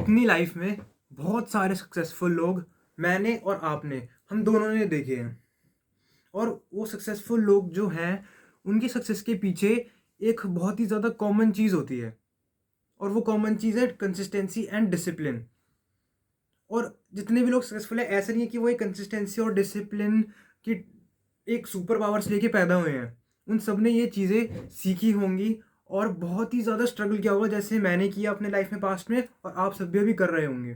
अपनी लाइफ में बहुत सारे सक्सेसफुल लोग मैंने और आपने हम दोनों ने देखे हैं। और वो सक्सेसफुल लोग जो हैं उनकी सक्सेस के पीछे एक बहुत ही ज़्यादा कॉमन चीज़ होती है। और वो कॉमन चीज़ है कंसिस्टेंसी एंड डिसिप्लिन। और जितने भी लोग सक्सेसफुल हैं ऐसा नहीं है कि वो एक कंसिस्टेंसी और डिसिप्लिन की एक सुपर पावर से लेके पैदा हुए हैं। उन सब ने ये चीज़ें सीखी होंगी और बहुत ही ज़्यादा स्ट्रगल किया होगा, जैसे मैंने किया अपने लाइफ में पास्ट में, और आप सब भी अभी कर रहे होंगे।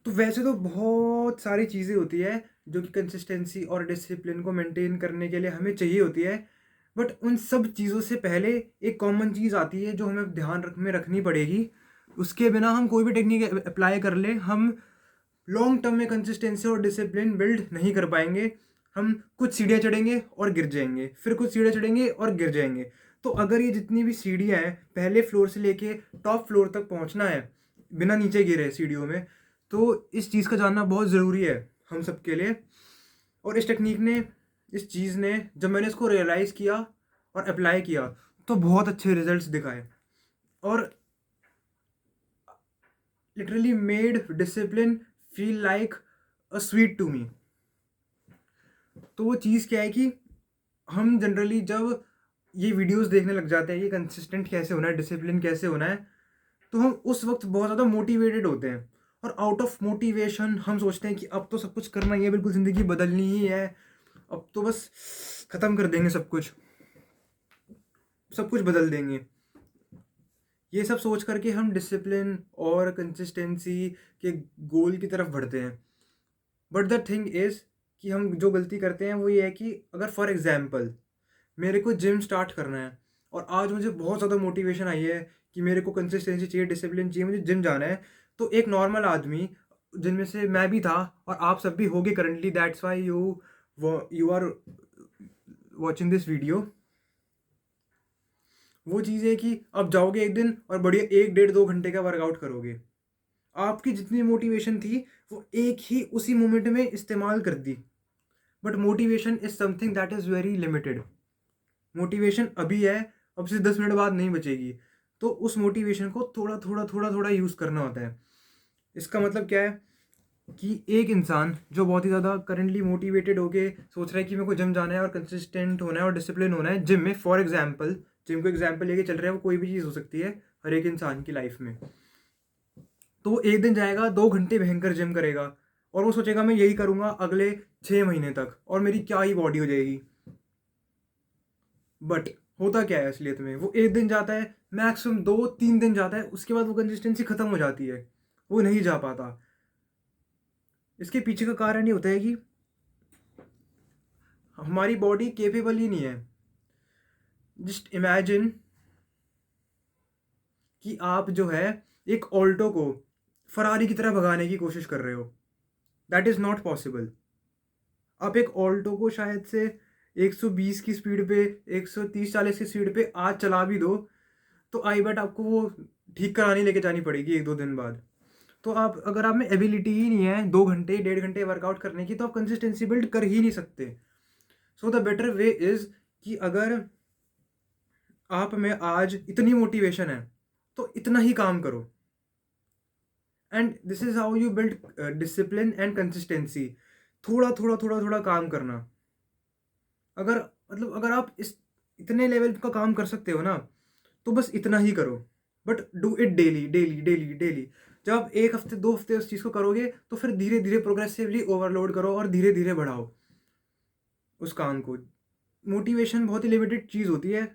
तो वैसे तो बहुत सारी चीज़ें होती है जो कि कंसिस्टेंसी और डिसिप्लिन को मेंटेन करने के लिए हमें चाहिए होती है। बट उन सब चीज़ों से पहले एक कॉमन चीज़ आती है जो हमें ध्यान में रखनी पड़ेगी। उसके बिना हम कोई भी टेक्निक अप्लाई कर ले, हम लॉन्ग टर्म में कंसिस्टेंसी और डिसिप्लिन बिल्ड नहीं कर पाएंगे। हम कुछ सीढ़ियाँ चढ़ेंगे और गिर जाएंगे, फिर कुछ सीढ़ियाँ चढ़ेंगे और गिर जाएंगे। तो अगर ये जितनी भी सीढ़ियाँ हैं, पहले फ्लोर से लेके टॉप फ्लोर तक पहुँचना है बिना नीचे गिरे सीढ़ियों में, तो इस चीज़ का जानना बहुत ज़रूरी है हम सब के लिए। और इस टेक्निक ने, इस चीज़ ने, जब मैंने इसको रियलाइज़ किया और अप्लाई किया तो बहुत अच्छे रिजल्ट्स दिखाए और literally made discipline feel like a sweet to me. तो वो चीज़ क्या है कि हम जनरली जब ये वीडियोस देखने लग जाते हैं कि कंसिस्टेंट कैसे होना है, डिसिप्लिन कैसे होना है, तो हम उस वक्त बहुत ज़्यादा मोटिवेटेड होते हैं। और आउट ऑफ मोटिवेशन हम सोचते हैं कि अब तो सब कुछ करना ही है, बिल्कुल ज़िंदगी बदलनी ही है, अब तो बस ख़त्म कर देंगे सब कुछ, सब कुछ बदल देंगे। ये सब सोच करके हम डिसिप्लिन और कंसिस्टेंसी के गोल की तरफ बढ़ते हैं। बट द थिंग इज़ कि हम जो गलती करते हैं वो ये है कि अगर फॉर एग्जांपल मेरे को जिम स्टार्ट करना है और आज मुझे बहुत ज़्यादा मोटिवेशन आई है कि मेरे को कंसिस्टेंसी चाहिए, डिसिप्लिन चाहिए, मुझे जिम जाना है। तो एक नॉर्मल आदमी, जिनमें से मैं भी था और आप सब भी होगे currently, that's why you are watching this video. वो चीज़ है कि आप जाओगे एक दिन और बढ़िया 1 डेढ़ 2 घंटे का वर्कआउट करोगे। आपकी जितनी मोटिवेशन थी वो एक ही उसी मोमेंट में इस्तेमाल कर दी। But motivation is something that is very limited. Motivation अभी है, अब से 10 मिनट बाद नहीं बचेगी। तो उस मोटिवेशन को थोड़ा थोड़ा थोड़ा थोड़ा यूज़ करना होता है। इसका मतलब क्या है कि एक इंसान जो बहुत ही ज़्यादा करंटली मोटिवेटेड होके सोच रहा है कि मेरे को जिम जाना है और कंसिस्टेंट होना है और डिसिप्लिन होना है जिम में, फॉर एग्जाम्पल जिम को एग्जाम्पल लेके चल रहा है, वो कोई भी चीज़ हो सकती है हर एक इंसान की लाइफ में। तो वो एक दिन जाएगा, 2 घंटे भयंकर जिम करेगा और वो सोचेगा मैं यही करूँगा अगले 6 महीने तक और मेरी क्या ही बॉडी हो जाएगी। बट होता क्या है असलियत में, वो एक दिन जाता है, मैक्सिमम 2 3 दिन जाता है, उसके बाद वो कंसिस्टेंसी ख़त्म हो जाती है, वो नहीं जा पाता। इसके पीछे का कारण ये होता है कि हमारी बॉडी केपेबल ही नहीं है। जस्ट इमेजिन कि आप जो है एक ऑल्टो को फरारी की तरह भगाने की कोशिश कर रहे हो। That is not possible. आप एक ऑल्टो को शायद से 120 की स्पीड पे, 130 40 की स्पीड पे आज चला भी दो तो आई बेट आपको वो ठीक कराने लेके जानी पड़ेगी 1 2 दिन बाद। तो आप, अगर आप में एबिलिटी ही नहीं है 2 घंटे 1.5 घंटे वर्कआउट करने की, तो आप कंसिस्टेंसी बिल्ड कर ही नहीं सकते। So the better way is कि अगर आप में आज इतनी मोटिवेशन है तो इतना ही काम करो। And this is how you build discipline and consistency. थोड़ा थोड़ा थोड़ा थोड़ा काम करना। अगर मतलब अगर आप इस इतने लेवल का काम कर सकते हो ना, तो बस इतना ही करो। But do it daily daily daily daily. जब आप 1 हफ्ते 2 हफ्ते उस चीज़ को करोगे तो फिर धीरे धीरे प्रोग्रेसिवली ओवरलोड करो और धीरे धीरे बढ़ाओ उस काम को। मोटिवेशन बहुत ही लिमिटेड चीज़ होती है।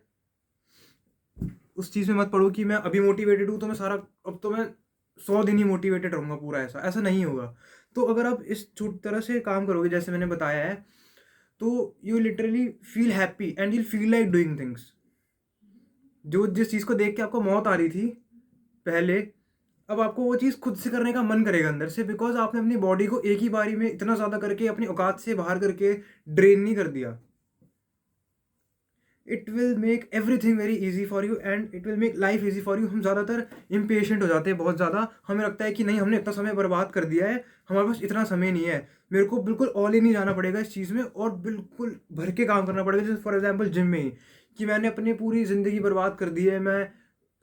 उस चीज़ में मत पड़ो कि मैं अभी मोटिवेटेड हूँ तो मैं सारा, अब तो मैं 100 दिन ही मोटिवेटेड रहूँगा पूरा, ऐसा ऐसा नहीं होगा। तो अगर आप इस छोटी तरह से काम करोगे जैसे मैंने बताया है, तो you literally feel happy and you feel like doing things. जो जिस चीज़ को देख के आपको मौत आ रही थी पहले, अब आपको वो चीज़ खुद से करने का मन करेगा अंदर से, बिकॉज आपने अपनी बॉडी को एक ही बारी में इतना ज़्यादा करके अपनी औकात से बाहर करके ड्रेन नहीं कर दिया। It will make everything very easy for you and it will make life easy for you. हम ज़्यादातर इम्पेशेंट हो जाते हैं बहुत ज़्यादा। हमें लगता है कि नहीं, हमने इतना समय बर्बाद कर दिया है, हमारे पास इतना समय नहीं है, मेरे को बिल्कुल ऑल इन नहीं जाना पड़ेगा इस चीज़ में और बिल्कुल भर के काम करना पड़ेगा। जैसे फॉर एग्जाम्पल जिम में ही, कि मैंने अपनी पूरी ज़िंदगी बर्बाद कर दी है, मैं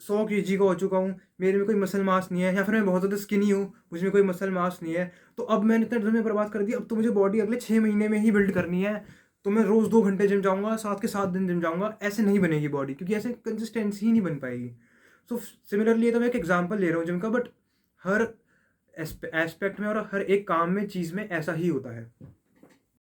100 kg का हो चुका हूँ, मेरे में कोई मसल मास नहीं है, या फिर मैं बहुत ज़्यादा स्किनी हूँ, मुझ में कोई मसल मास नहीं है, तो अब मैंने इतना समय बर्बाद कर दिया, अब तो मुझे बॉडी अगले 6 महीने में ही बिल्ड करनी है, तो मैं रोज़ 2 घंटे जिम जाऊँगा, 7 के 7 दिन जिम जाऊँगा, ऐसे नहीं बनेगी बॉडी, क्योंकि ऐसे कंसिस्टेंसी ही नहीं बन पाएगी। सो सिमिलरली ये तो मैं एक एग्जांपल ले रहा हूँ जिम का, बट हर एस्पेक्ट में और हर एक काम में, चीज़ में ऐसा ही होता है।